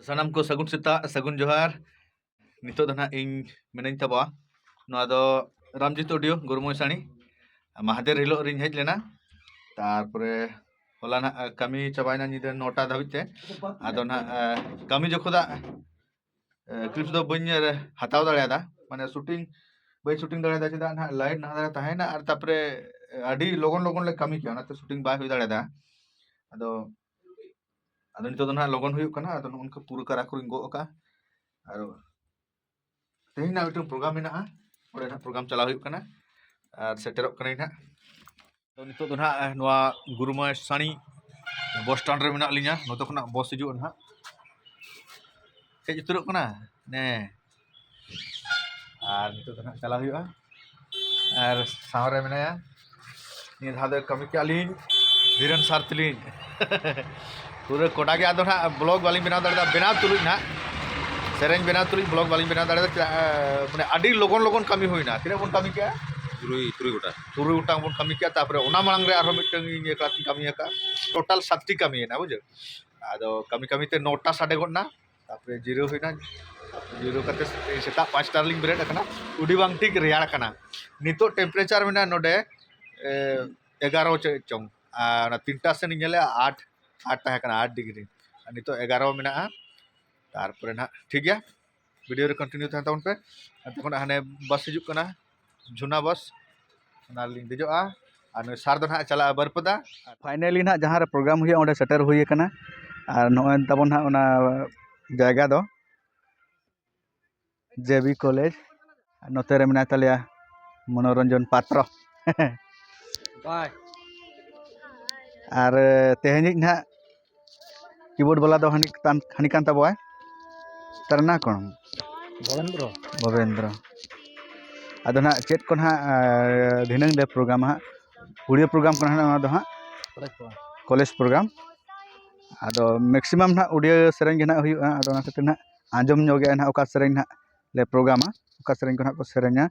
Sanam ko sagun seta sagun johar nito dana ing menañ taboa noa do Ramjit Audio Gurumoy Sani Mahader hilo ring hej lena tarpore hola na kami chabayna nyida 9টা dhabite ado na kami jokhoda clips do bañ hataw dareada mane shooting bañ shooting dareada cheda na light na dare tahena ar tarpore adi logon logon le kami kiya na te shooting bai hui dareada ado ado nito do na logon huyuk kana ado unka pura kara kuring go ka aro tehin na mitung program mena ore na program chala huyuk kana ar seterok kana ina ado nito do na noa Gurumoy Sani bus stand re mena linya noto khona bus hijuk na hej uturok kana ne ar nito do na chala huyuka ar sawre menaya ni dhade kami ke alin Dhiren sar tilin पूरे कोटा के आदो ना blog वाली बना दाड़ा बना तुलुई ना सेरेंज बना तुलुई ब्लॉग वाली बना दाड़ा माने आडी लोगन लोगन कमी हुई ना तिना बन कमी क्या तुरुई गोटा बन कमी क्या तापरे ओना मांग रे आरो मिटंग इन एकला कमी का टोटल 7टी कमी है ना बुझे आदो कमी कमी ते 9टा साडे गना तापरे जीरो हुई ना जीरो करते सेता 5 स्टारलिंग ब्रेड कना उडी बांग ठीक रेयाड़ कना नितो टेम्परेचर में ना नोडे 11 चोंग आ 3टा से निले 8 तहे कना 8 डिग्री नितो 11 मेना तारपरे ना ठीक गया वीडियो रे कंटिन्यू तहन ताउन पे तखन हाने बस हिजुक कना झुना बस ना लिंग देजोआ आर सार दो ना चला बरपदा फाइनली ना जहां रे प्रोग्राम हुई ओंडे सेटर हुई कना आर नोय ताबन ना ओना जायगा दो जेबी कॉलेज नोते रे मेना तलिया मनोरंजन पात्र बाय आर तेहनी ना कीबोर्ड वाला दो हानि कान तबो तरना कोन भवेंद्र आदो ना चेत कोन हा धिनंग दे प्रोग्राम हा उड़िया प्रोग्राम कोन हा दो हा कॉलेज प्रोग्राम आदो मैक्सिमम ना उड़िया सेरेंज ना हुयुआ आदो ना खातिर ना आंजम जोगे ना ओका सेरेंज ना ले प्रोग्राम ओका सेरेंज कोन हा को सेरेंजा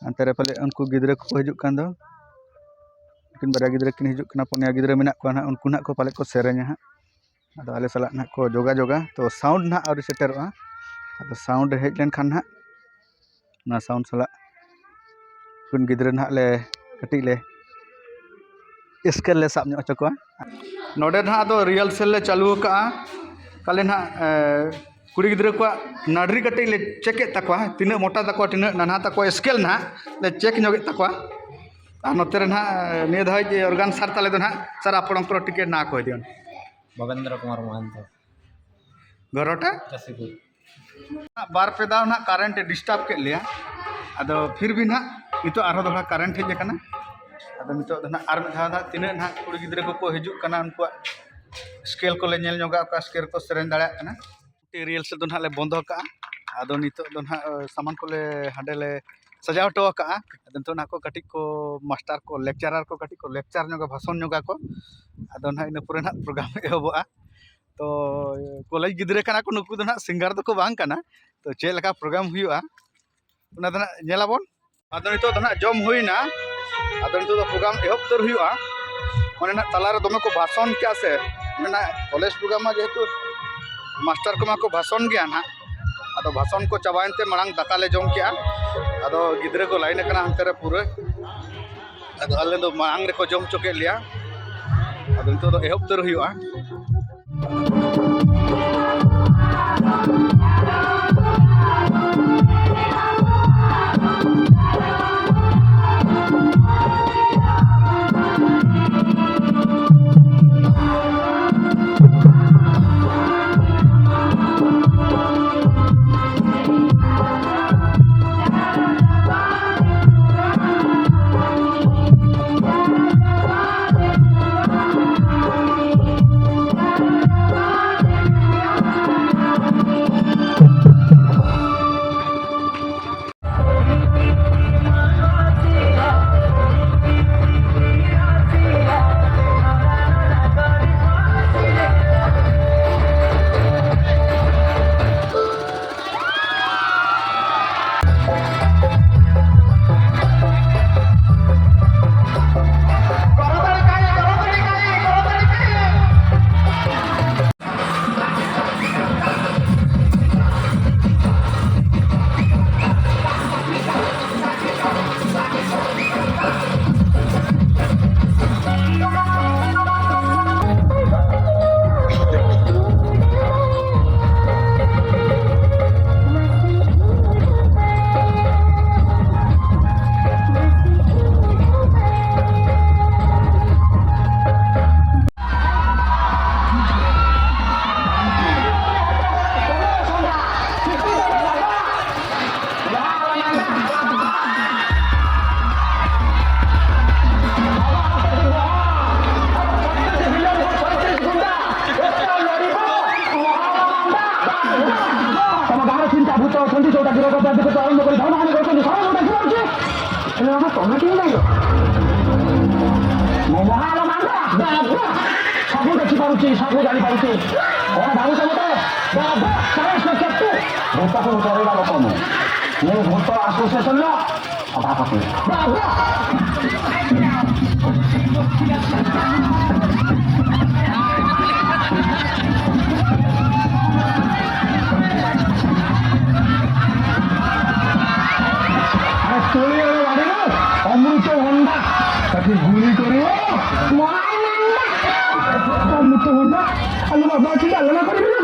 अंते रे पले उनको गिदरे को हिजुक कान दो किन बारा गिदरे किन हिजुक कना पुनिया गिदरे मेना को ना उनको ना को पाले को सेरेंजा हा आदो आले सला ना को जोगा जोगा तो साउंड ना आउरी सेटरवा आदो साउंड हेज लेन खान ना ना साउंड सला कुन गिदरे ना ले कटी ले स्केल ले साब ᱧᱚᱜ ᱪᱚᱠᱚᱣᱟ नोडे ना आदो रिहर्सल ले चालू का काले ना कुड़ी गिदरे को नाडरी कटी ले चेक तकवा तिना मोटा तकवा तिना नाना तकवा स्केल ना ले चेक ᱧᱚᱜ तकवा आ नोते रे ना ने धाय ऑर्गन सार ताले दो ना सर आपण को टिकेट ना को दियन भवेंद्र कुमार महंत घरोटा बार पे दाव ना करंट डिस्टर्ब के लिया आदो फिर भी ना इतो आरो दोड़ा करंट हेज कना आदो नितो ना आर में धा तिना ना कुड़ी गिदरे को हिजुक कना उनको स्केल को ले नेल ᱧᱚᱜᱟ का स्केल को सेरेन दाड़ा कना रियल से दो ना ले बंद का आदो नितो दो ना सामान को ले हांडे ले सजाव टो का आदो नितो ना को कटी को मास्टर को लेक्चरर को कटी को लेक्चर ᱧᱚᱜᱟ भाषण ᱧᱚᱜᱟ को आदो ना इन पूरे ना प्रोग्राम एहबोआ तो कॉलेज गिदरे कना को नुकु दो ना सिंगर दो को बांग कना तो चे लका प्रोग्राम हुआ उना दो ना नेलाबोन आदो नितो दो ना जम हुईना आदो नितो दो प्रोग्राम एहब तर हुआ माने ना तलारे दमे को भाषण क्या से ना कॉलेज प्रोग्राम में जेहेतु मास्टर को मा को भाषण गया ना आदो भाषण को चाबाइनते मांग दाका ले जम किया आदो गिदरे को लाइन कना हंते रे पूरे आदो आले दो मांग रे को जम चोके लिया आदो नितो दो एहब तर हुआ সন্ধ্যার দিকে আরম্ভ করে ধর্মহানি করছেন সবাই ওটা কি বলছে আমার তোমরা কি গেল মহালো মান্দা ସବୁ ଦେଖିପାରୁଛି ସବୁ ଜାଣିପାରୁଛି କଣ ଭାବୁଛ ମତେ ଭୂତକୁ ଡରେଇବା ଲୋକ ମୁଁ ଭୂତ ଆସୋସିଏସନର ସଭାପତି অমৃত ভণ্ডা তাকে গুলি করে অমৃত ভণ্ডা আলু বাবা কি আলোচনা করবি না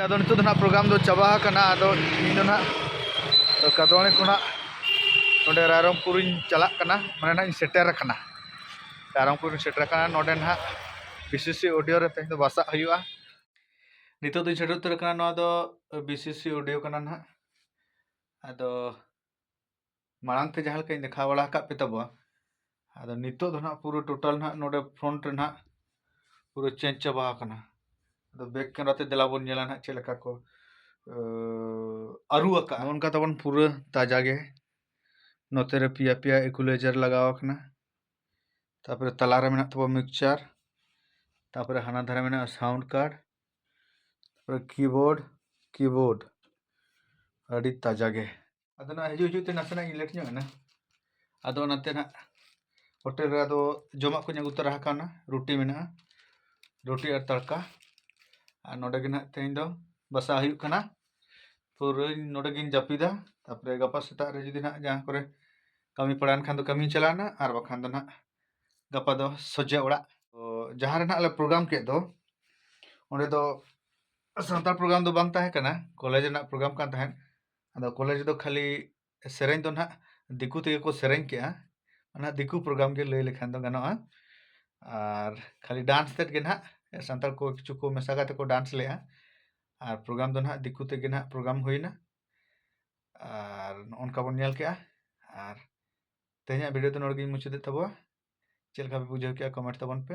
Ado nitu dana program do chaba kana ado ini dana kadone kuna node Rarampurun chalak kana mane na setter kana Rarampurun setter kana node na BCC audio re teh do basa huyuga nitu do setter ter kana no do BCC audio kana na ado marang te jahal kain dekha wala ka petabo ado nitu do na puro total na node front re na puro change chaba kana ado back camera te delabon nyela na chelaka ko aru aka onka tabon pura taja ge note re pia pia equalizer lagaw kana tapore talare mena tabo mixture tapore hana dhare mena sound card tapore keyboard adi taja ge adona hiju te nasana inlet nya na ado nate na hotel re ado joma ko nyagu tara kana roti mena roti ar tadka node ge na tein do basa huyuk kana pura node gin japida tapore gapa seta re judi na jang kore kami padan khan do kami chalana ar bakhan do na gapa do soja ora jahan re na ale program ke do onde do santal program do bang tahe kana college na program kan tahen ado college do khali sereng do na diku te ko sereng ke ana diku program ge lei lekhan do gano ar khali dance tet ge na santal ko kichu ko mesaga te ko dance le ar program do na diku te ge na program hoina ar onka bon nyel ke ar tehnya video to norgi muchide tabo chelka bujau ke comment tabon pe